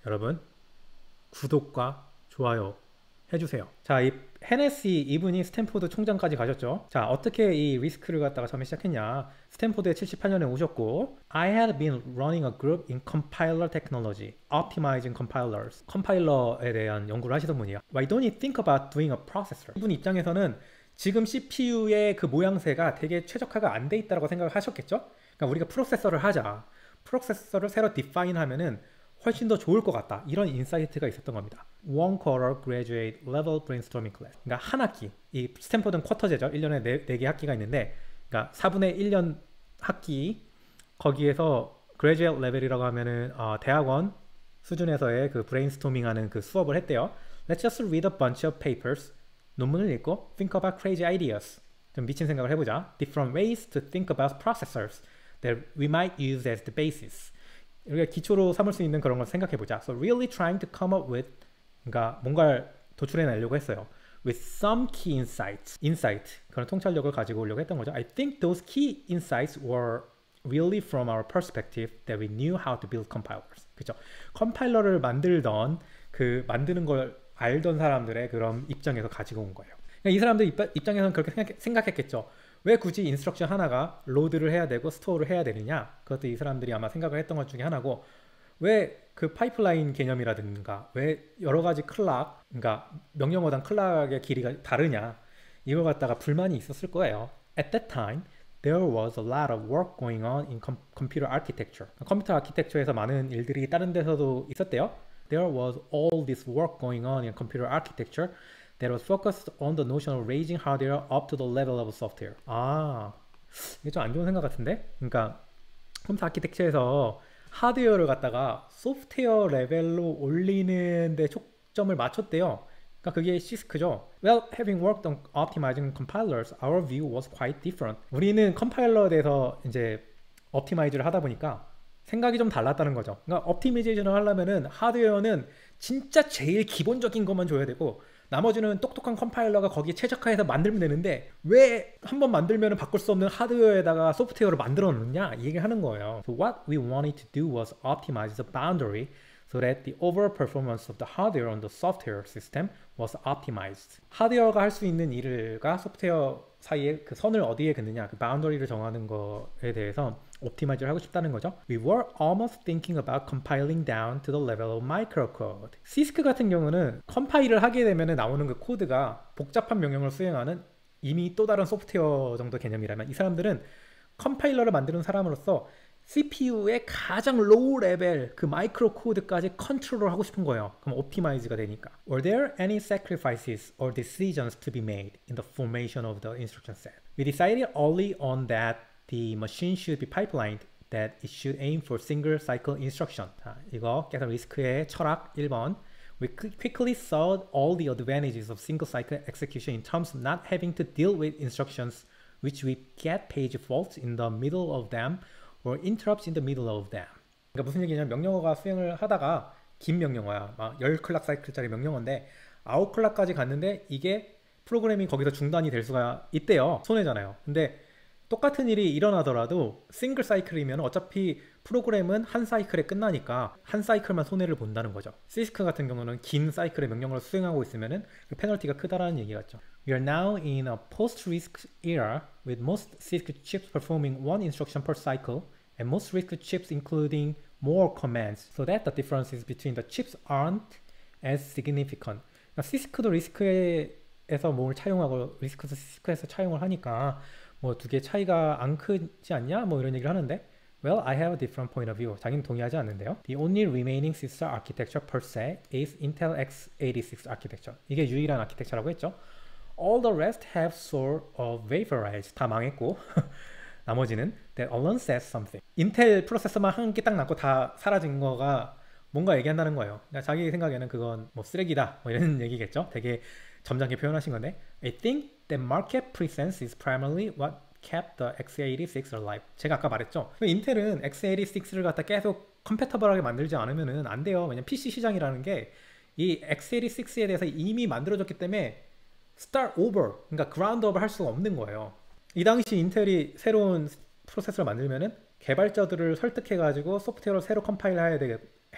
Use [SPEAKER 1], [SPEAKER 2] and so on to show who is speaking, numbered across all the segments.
[SPEAKER 1] 여러분 구독과 좋아요 해주세요. 자, 이 헤네시 이분이 스탠포드 총장까지 가셨죠. 자, 어떻게 이 리스크를 갖다가 처음에 시작했냐. 스탠포드에 78년에 오셨고 I had been running a group in compiler technology, optimizing compilers. 컴파일러에 대한 연구를 하시던 분이야. Why don't you think about doing a processor? 이분 입장에서는 지금 CPU의 그 모양새가 되게 최적화가 안 돼 있다고 생각을 하셨겠죠. 그러니까 우리가 프로세서를 하자. 프로세서를 새로 디파인 하면은 훨씬 더 좋을 것 같다. 이런 인사이트가 있었던 겁니다. One quarter graduate level brainstorming class. 그러니까 한 학기. 이 스탠포드는 쿼터제죠. 1년에 4개 학기가 있는데, 그러니까 4분의 1년 학기, 거기에서 graduate level이라고 하면은 대학원 수준에서의 그 브레인스토밍 하는 그 수업을 했대요. Let's just read a bunch of papers. 논문을 읽고 think about crazy ideas. 좀 미친 생각을 해보자. Different ways to think about processors that we might use as the basis. 우리가 기초로 삼을 수 있는 그런 걸 생각해보자. So really trying to come up with, 그러니까 뭔가를 도출해내려고 했어요. With some key insights. insight. 그런 통찰력을 가지고 오려고 했던 거죠. I think those key insights were really from our perspective that we knew how to build compilers. 그죠? 컴파일러를 만들던 그 만드는 걸 알던 사람들의 그런 입장에서 가지고 온 거예요. 그러니까 이 사람들 입장에서는 그렇게 생각했겠죠. 왜 굳이 인스트럭션 하나가 로드를 해야 되고 스토어를 해야 되느냐. 그것도 이 사람들이 아마 생각을 했던 것 중에 하나고, 왜 그 파이프라인 개념이라든가 왜 여러 가지 클락, 그러니까 명령어당 클락의 길이가 다르냐, 이걸 갖다가 불만이 있었을 거예요. At that time there was a lot of work going on in computer architecture. 컴퓨터 아키텍처에서 많은 일들이 다른 데서도 있었대요. There was all this work going on in computer architecture that was focused on the notion of raising hardware up to the level of software. 이게 좀 안 좋은 생각 같은데? 그러니까 컴퓨터 아키텍처에서 하드웨어를 갖다가 소프트웨어 레벨로 올리는 데 초점을 맞췄대요. 그러니까 그게 시스크죠. Well, having worked on optimizing compilers, our view was quite different. 우리는 컴파일러에 대해서 이제 옵티마이즈를 하다 보니까 생각이 좀 달랐다는 거죠. 그러니까 옵티미제이션을 하려면은 하드웨어는 진짜 제일 기본적인 것만 줘야 되고, 나머지는 똑똑한 컴파일러가 거기에 최적화해서 만들면 되는데 왜 한번 만들면 바꿀 수 없는 하드웨어에다가 소프트웨어를 만들어 놓느냐, 이 얘기를 하는 거예요. So what we wanted to do was optimize the boundary so that the overall performance of the hardware on the software system was optimized. 하드웨어가 할 수 있는 일과 소프트웨어 사이에 그 선을 어디에 긋느냐, 그 바운더리를 정하는 거에 대해서 옵티마이즈를 하고 싶다는 거죠. We were almost thinking about compiling down to the level of microcode. 시스크 같은 경우는 컴파일을 하게 되면 나오는 그 코드가 복잡한 명령을 수행하는 이미 또 다른 소프트웨어 정도 개념이라면, 이 사람들은 컴파일러를 만드는 사람으로서 CPU의 가장 로우 레벨 그 마이크로 코드까지 컨트롤을 하고 싶은 거예요. 그럼 옵티마이즈가 되니까. Were there any sacrifices or decisions to be made in the formation of the instruction set? We decided early on that the machine should be pipelined, that it should aim for single cycle instruction. 자, 이거 계속 리스크의 철학 1번. We quickly saw all the advantages of single cycle execution in terms of not having to deal with instructions which we get page faults in the middle of them or interrupts in the middle of them. 그러니까 무슨 얘기냐면, 명령어가 수행을 하다가 긴 명령어야. 막 10클락 사이클짜리 명령어인데 9클락까지 갔는데 이게 프로그램이 거기서 중단이 될 수가 있대요. 손해잖아요. 근데 똑같은 일이 일어나더라도 싱글 사이클이면 어차피 프로그램은 한 사이클에 끝나니까 한 사이클만 손해를 본다는 거죠. 시스크 같은 경우는 긴 사이클의 명령어를 수행하고 있으면은 그 페널티가 크다라는 얘기 같죠. We are now in a post-RISC era with most CISC chips performing one instruction per cycle and most RISC chips including more commands, so that the differences between the chips aren't as significant. 그러니까 시스크도 리스크에서 뭘 차용하고 리스크도 시스크에서 차용을 하니까 뭐 두 개 차이가 안 크지 않냐? 뭐 이런 얘기를 하는데, Well, I have a different point of view. 자기는 동의하지 않는데요. The only remaining sister architecture per se is Intel x86 architecture. 이게 유일한 아키텍처라고 했죠. All the rest have sort of vaporized. 다 망했고 나머지는 that alone says something. 인텔 프로세서만 한 개 딱 남고 다 사라진 거가 뭔가 얘기한다는 거예요. 그러니까 자기 생각에는 그건 뭐 쓰레기다 뭐 이런 얘기겠죠. 되게 점잖게 표현하신 건데, I think that market presence is primarily what kept the x86 alive. 제가 아까 말했죠. 인텔은 x86를 갖다 계속 컴패터블하게 만들지 않으면 안 돼요. 왜냐면 PC 시장이라는 게 이 x86에 대해서 이미 만들어졌기 때문에 start over, 그러니까 ground up을 할 수가 없는 거예요. 이 당시 인텔이 새로운 프로세서를 만들면은 개발자들을 설득해 가지고 소프트웨어를 새로 컴파일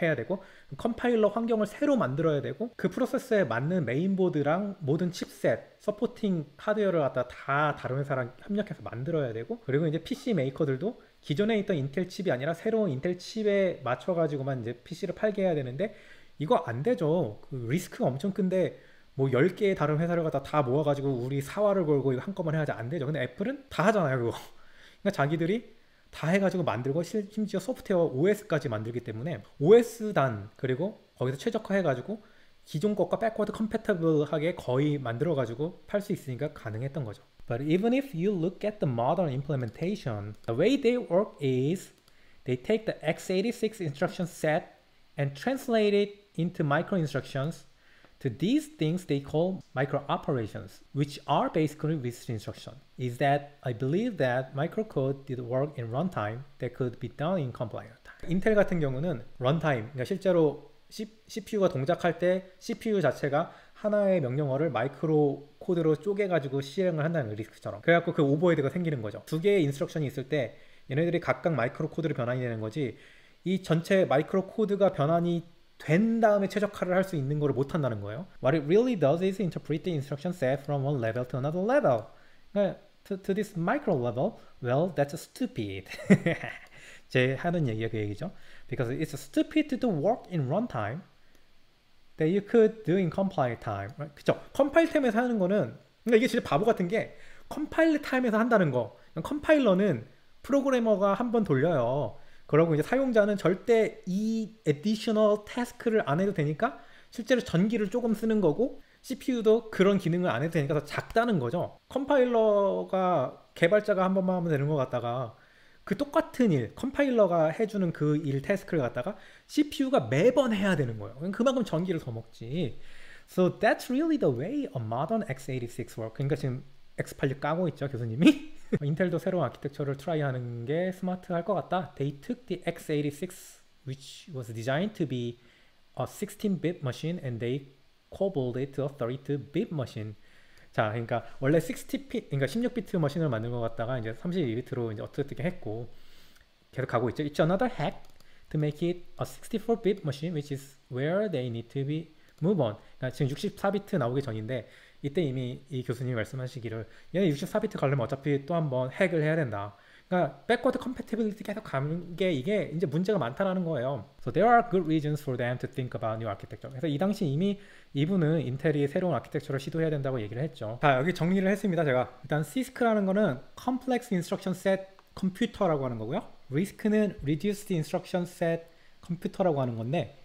[SPEAKER 1] 해야 되고 컴파일러 환경을 새로 만들어야 되고 그 프로세서에 맞는 메인보드랑 모든 칩셋, 서포팅 하드웨어를 갖다 다 다른 회사랑 협력해서 만들어야 되고 그리고 이제 PC 메이커들도 기존에 있던 인텔 칩이 아니라 새로운 인텔 칩에 맞춰가지고만 이제 PC를 팔게 해야 되는데 이거 안 되죠. 그 리스크가 엄청 큰데 뭐 10개의 다른 회사를 갖다 다 모아가지고 우리 사활을 걸고 이거 한꺼번에 하지 안 되죠. 근데 애플은 다 하잖아요, 그거. 그러니까 자기들이 다 해가지고 만들고 심지어 소프트웨어 OS까지 만들기 때문에 OS단 그리고 거기서 최적화해가지고 기존 것과 백워드 컴패티블하게 거의 만들어가지고 팔 수 있으니까 가능했던 거죠. But even if you look at the modern implementation, the way they work is they take the x86 instruction set and translate it into micro instructions. To these things they call micro operations, which are basically with instruction. Is that I believe that microcode did work in runtime that could be done in compiler time. 인텔 같은 경우는 런타임, 그러니까 실제로 CPU가 동작할 때 CPU 자체가 하나의 명령어를 마이크로 코드로 쪼개가지고 실행을 한다는 리스크처럼. 그래갖고 그 오버헤드가 생기는 거죠. 두 개의 인스트럭션이 있을 때 얘네들이 각각 마이크로 코드로 변환이 되는 거지 이 전체 마이크로 코드가 변환이 된 다음에 최적화를 할 수 있는 거를 못 한다는 거예요. What it really does is interpret the instruction set from one level to another level. 그러니까 to this micro level, well, that's stupid. 제 하는 얘기가 그 얘기죠. Because it's stupid to work in runtime that you could do in compile time. Right? 그쵸? 컴파일 타임에서 하는 거는 그러니까 이게 진짜 바보 같은 게 컴파일 타임에서 한다는 거. 컴파일러는 프로그래머가 한 번 돌려요. 그러고 이제 사용자는 절대 이 additional task를 안 해도 되니까 실제로 전기를 조금 쓰는 거고 CPU도 그런 기능을 안 해도 되니까 더 작다는 거죠. 컴파일러가 개발자가 한 번만 하면 되는 것 같다가 그 똑같은 일, 컴파일러가 해주는 그 일 태스크를 갖다가 CPU가 매번 해야 되는 거예요. 그만큼 전기를 더 먹지. So that's really the way a modern x86 works. 그러니까 지금 X86 까고 있죠, 교수님이. 인텔도 새로운 아키텍처를 트라이하는 게 스마트할 것 같다. They took the x86, which was designed to be a 16-bit machine, and they cobbled it to a 32-bit machine. 자, 그러니까 원래 60bit, 그러니까 16비트 머신을 만든 것 같다가 이제 32비트로 이제 어떻게 했고 계속 가고 있죠. It's another hack to make it a 64-bit machine, which is where they need to be move on. 그러니까 지금 64비트 나오기 전인데. 이때 이미 이 교수님이 말씀하시기를 얘는 64비트 가려면 어차피 또 한번 핵을 해야 된다. 그러니까 백워드 컴패티빌리티 계속 가는 게 이게 이제 문제가 많다라는 거예요. So there are good reasons for them to think about new architecture. 그래서 이 당시 이미 이분은 인텔이 새로운 아키텍처를 시도해야 된다고 얘기를 했죠. 자, 여기 정리를 했습니다. 제가 일단 CISC라는 거는 Complex Instruction Set Computer라고 하는 거고요. RISC는 Reduced Instruction Set Computer라고 하는 건데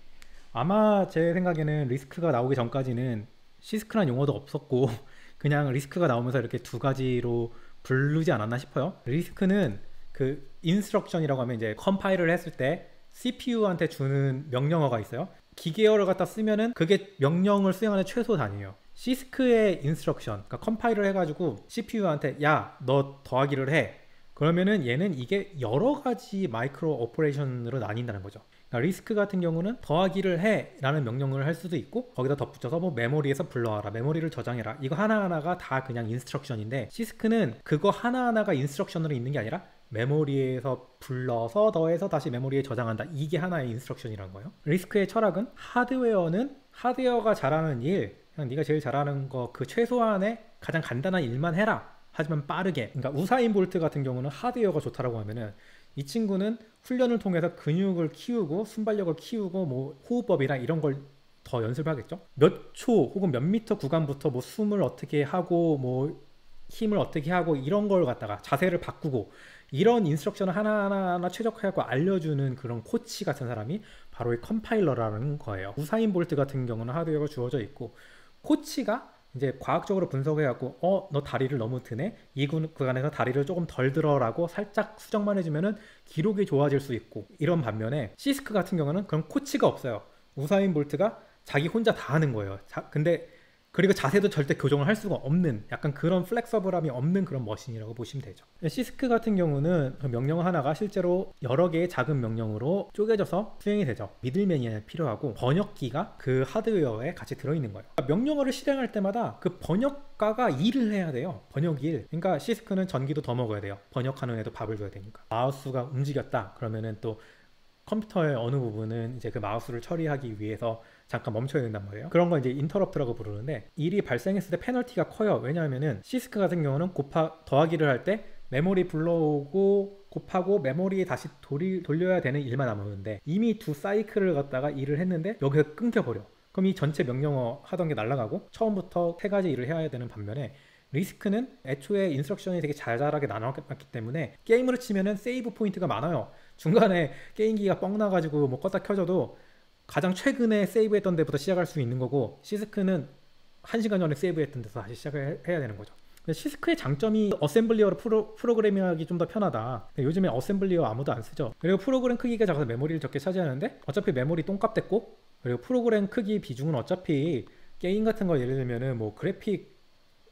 [SPEAKER 1] 아마 제 생각에는 리스크가 나오기 전까지는 시스크란 용어도 없었고 그냥 리스크가 나오면서 이렇게 두 가지로 부르지 않았나 싶어요. 리스크는 그 인스트럭션이라고 하면 이제 컴파일을 했을 때 CPU한테 주는 명령어가 있어요. 기계어를 갖다 쓰면은 그게 명령을 수행하는 최소 단위예요. 시스크의 인스트럭션, 그러니까 컴파일을 해가지고 CPU한테 야, 너 더하기를 해. 그러면은 얘는 이게 여러 가지 마이크로 오퍼레이션으로 나뉜다는 거죠. 그러니까 리스크 같은 경우는 더하기를 해 라는 명령을 할 수도 있고 거기다 덧붙여서 뭐 메모리에서 불러와라, 메모리를 저장해라, 이거 하나하나가 다 그냥 인스트럭션인데 시스크는 그거 하나하나가 인스트럭션으로 있는 게 아니라 메모리에서 불러서 더해서 다시 메모리에 저장한다, 이게 하나의 인스트럭션이라는 거예요. 리스크의 철학은 하드웨어는 하드웨어가 잘하는 일, 그냥 네가 제일 잘하는 거 그 최소한의 가장 간단한 일만 해라, 하지만 빠르게. 그러니까 우사인 볼트 같은 경우는 하드웨어가 좋다라고 하면은 이 친구는 훈련을 통해서 근육을 키우고 순발력을 키우고 뭐 호흡법이나 이런 걸 더 연습하겠죠. 몇 초 혹은 몇 미터 구간부터 뭐 숨을 어떻게 하고 뭐 힘을 어떻게 하고 이런 걸 갖다가 자세를 바꾸고 이런 인스트럭션을 하나하나 최적화하고 알려주는 그런 코치 같은 사람이 바로 이 컴파일러라는 거예요. 우사인 볼트 같은 경우는 하드웨어가 주어져 있고 코치가 이제 과학적으로 분석해갖고 너 다리를 너무 드네? 이 구간에서 다리를 조금 덜 들어라고 살짝 수정만 해주면은 기록이 좋아질 수 있고, 이런 반면에 시스크 같은 경우는 그런 코치가 없어요. 우사인 볼트가 자기 혼자 다 하는 거예요. 근데 그리고 자세도 절대 교정을 할 수가 없는 약간 그런 플렉서블함이 없는 그런 머신이라고 보시면 되죠. 시스크 같은 경우는 그 명령 하나가 실제로 여러 개의 작은 명령으로 쪼개져서 수행이 되죠. 미들맨이 필요하고 번역기가 그 하드웨어에 같이 들어있는 거예요. 명령어를 실행할 때마다 그 번역가가 일을 해야 돼요. 번역 일. 그러니까 시스크는 전기도 더 먹어야 돼요. 번역하는 애도 밥을 줘야 되니까. 마우스가 움직였다 그러면은 또 컴퓨터의 어느 부분은 이제 그 마우스를 처리하기 위해서 잠깐 멈춰야 된단 말이에요. 그런 걸 이제 인터럽트라고 부르는데, 일이 발생했을 때 페널티가 커요. 왜냐하면은 시스크 같은 경우는 더하기를 할 때 메모리 불러오고 곱하고 메모리에 다시 돌려야 되는 일만 남았는데, 이미 두 사이클을 갖다가 일을 했는데 여기서 끊겨버려. 그럼 이 전체 명령어 하던 게 날아가고 처음부터 세 가지 일을 해야 되는 반면에, 리스크는 애초에 인스트럭션이 되게 자잘하게 나눠놨기 때문에 게임으로 치면은 세이브 포인트가 많아요. 중간에 게임기가 뻥 나가지고 뭐 껐다 켜져도 가장 최근에 세이브했던 데부터 시작할 수 있는 거고, 시스크는 1시간 전에 세이브했던 데서 다시 시작을 해야 되는 거죠. 시스크의 장점이 어셈블리어로 프로그래밍하기 좀 더 편하다. 요즘에 어셈블리어 아무도 안 쓰죠. 그리고 프로그램 크기가 작아서 메모리를 적게 차지하는데, 어차피 메모리 똥값 됐고, 그리고 프로그램 크기 비중은 어차피 게임 같은 거 예를 들면은 뭐 그래픽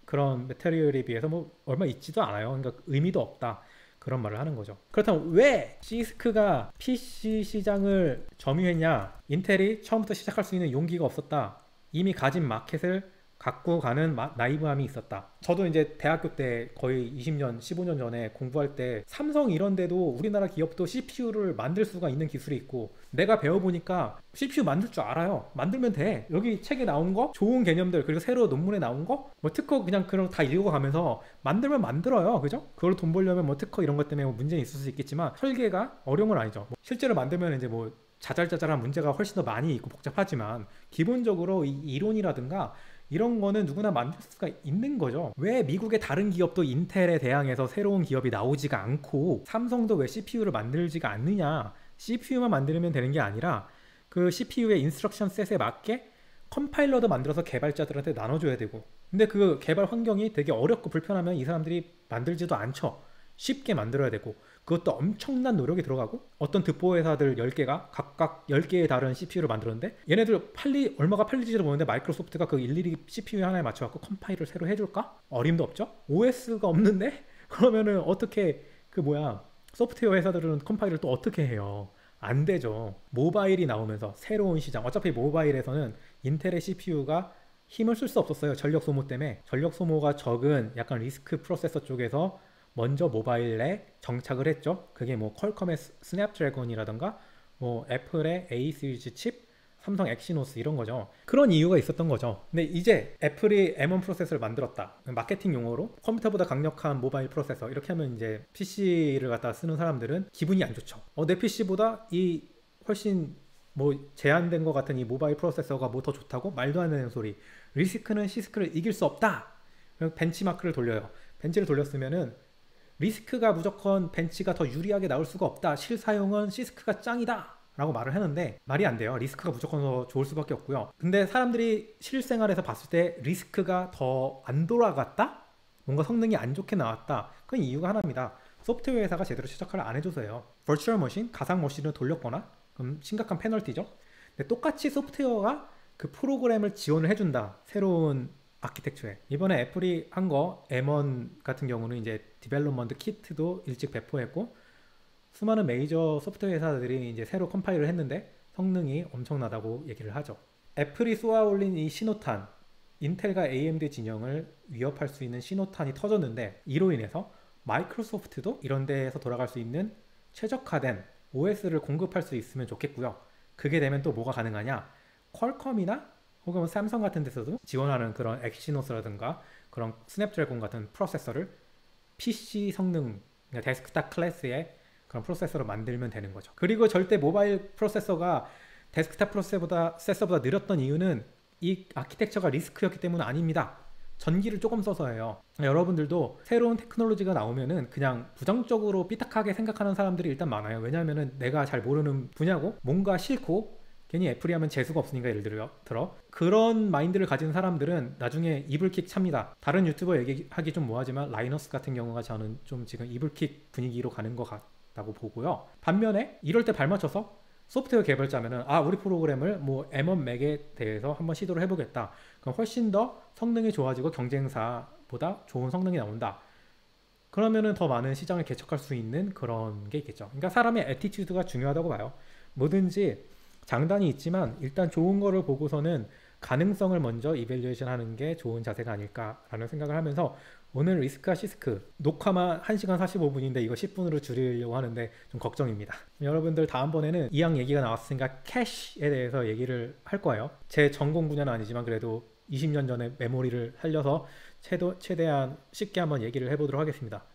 [SPEAKER 1] 그런 매테리얼에 비해서 뭐 얼마 있지도 않아요. 그러니까 의미도 없다, 그런 말을 하는 거죠. 그렇다면 왜 시스크가 PC 시장을 점유했냐? 인텔이 처음부터 시작할 수 있는 용기가 없었다. 이미 가진 마켓을 갖고 가는 나이브함이 있었다. 저도 이제 대학교 때 거의 20년, 15년 전에 공부할 때 삼성 이런 데도 우리나라 기업도 CPU를 만들 수가 있는 기술이 있고, 내가 배워보니까 CPU 만들 줄 알아요. 만들면 돼. 여기 책에 나온 거, 좋은 개념들, 그리고 새로 논문에 나온 거, 뭐 특허 그냥 그런 다 읽어가면서 만들면 만들어요. 그죠? 그걸 돈 벌려면 뭐 특허 이런 것 때문에 뭐 문제는 있을 수 있겠지만 설계가 어려운 건 아니죠. 뭐 실제로 만들면 이제 뭐 자잘자잘한 문제가 훨씬 더 많이 있고 복잡하지만, 기본적으로 이 이론이라든가 이런 거는 누구나 만들 수가 있는 거죠. 왜 미국의 다른 기업도 인텔에 대항해서 새로운 기업이 나오지가 않고 삼성도 왜 CPU를 만들지가 않느냐? CPU만 만들면 되는 게 아니라 그 CPU의 인스트럭션 셋에 맞게 컴파일러도 만들어서 개발자들한테 나눠줘야 되고, 근데 그 개발 환경이 되게 어렵고 불편하면 이 사람들이 만들지도 않죠. 쉽게 만들어야 되고, 그것도 엄청난 노력이 들어가고, 어떤 득보 회사들 10개가 각각 10개의 다른 CPU를 만들었는데, 얘네들 얼마가 팔리지도 모르는데 마이크로소프트가 그 일일이 CPU 하나에 맞춰갖고 컴파일을 새로 해줄까? 어림도 없죠? OS가 없는데? 그러면은 어떻게 소프트웨어 회사들은 컴파일을 또 어떻게 해요? 안 되죠. 모바일이 나오면서 새로운 시장, 어차피 모바일에서는 인텔의 CPU가 힘을 쓸 수 없었어요. 전력 소모 때문에. 전력 소모가 적은 약간 리스크 프로세서 쪽에서 먼저 모바일에 정착을 했죠. 그게 뭐 퀄컴의 스냅드래곤이라던가 뭐 애플의 A 시리즈 칩, 삼성 엑시노스 이런 거죠. 그런 이유가 있었던 거죠. 근데 이제 애플이 M1 프로세서를 만들었다. 마케팅 용어로 컴퓨터보다 강력한 모바일 프로세서, 이렇게 하면 이제 PC를 갖다 쓰는 사람들은 기분이 안 좋죠. 내 PC보다 이 훨씬 뭐 제한된 것 같은 이 모바일 프로세서가 뭐 더 좋다고? 말도 안 되는 소리. 리스크는 시스크를 이길 수 없다. 벤치마크를 돌려요. 벤치를 돌렸으면은 리스크가 무조건 벤치가 더 유리하게 나올 수가 없다. 실사용은 시스크가 짱이다 라고 말을 하는데 말이 안 돼요. 리스크가 무조건 더 좋을 수밖에 없고요. 근데 사람들이 실생활에서 봤을 때 리스크가 더 안 돌아갔다? 뭔가 성능이 안 좋게 나왔다. 그건 이유가 하나입니다. 소프트웨어 회사가 제대로 시작을 안 해줘서요. 버추얼 머신, 가상 머신을 돌렸거나 그럼 심각한 페널티죠. 근데 똑같이 소프트웨어가 그 프로그램을 지원을 해준다. 새로운 아키텍처에. 이번에 애플이 한 거 M1 같은 경우는 이제 디벨롭먼트 키트도 일찍 배포했고, 수많은 메이저 소프트웨어 회사들이 이제 새로 컴파일을 했는데 성능이 엄청나다고 얘기를 하죠. 애플이 쏘아 올린 이 신호탄, 인텔과 AMD 진영을 위협할 수 있는 신호탄이 터졌는데, 이로 인해서 마이크로소프트도 이런 데에서 돌아갈 수 있는 최적화된 OS를 공급할 수 있으면 좋겠고요. 그게 되면 또 뭐가 가능하냐? 퀄컴이나 혹은 삼성 같은 데서도 지원하는 그런 엑시노스라든가 그런 스냅드래곤 같은 프로세서를 PC 성능, 그러니까 데스크탑 클래스의 그런 프로세서로 만들면 되는 거죠. 그리고 절대 모바일 프로세서가 데스크탑 프로세서보다 느렸던 이유는 이 아키텍처가 리스크였기 때문은 아닙니다. 전기를 조금 써서예요. 여러분들도 새로운 테크놀로지가 나오면은 그냥 부정적으로 삐딱하게 생각하는 사람들이 일단 많아요. 왜냐하면은 내가 잘 모르는 분야고 뭔가 싫고 괜히 애플이 하면 재수가 없으니까, 예를 들어 그런 마인드를 가진 사람들은 나중에 이불킥 찹니다. 다른 유튜버 얘기하기 좀 뭐하지만 라이너스 같은 경우가 저는 좀 지금 이불킥 분위기로 가는 것 같다고 보고요. 반면에 이럴 때 발맞춰서 소프트웨어 개발자면은 우리 프로그램을 뭐 M1 맥에 대해서 한번 시도를 해보겠다. 그럼 훨씬 더 성능이 좋아지고 경쟁사보다 좋은 성능이 나온다. 그러면은 더 많은 시장을 개척할 수 있는 그런 게 있겠죠. 그러니까 사람의 애티튜드가 중요하다고 봐요. 뭐든지 장단이 있지만 일단 좋은 거를 보고서는 가능성을 먼저 이밸류에이션 하는 게 좋은 자세가 아닐까라는 생각을 하면서, 오늘 리스크와 시스크 녹화만 1시간 45분인데 이거 10분으로 줄이려고 하는데 좀 걱정입니다. 여러분들 다음번에는 이왕 얘기가 나왔으니까 캐시에 대해서 얘기를 할 거예요. 제 전공 분야는 아니지만 그래도 20년 전에 메모리를 살려서 최대한 쉽게 한번 얘기를 해보도록 하겠습니다.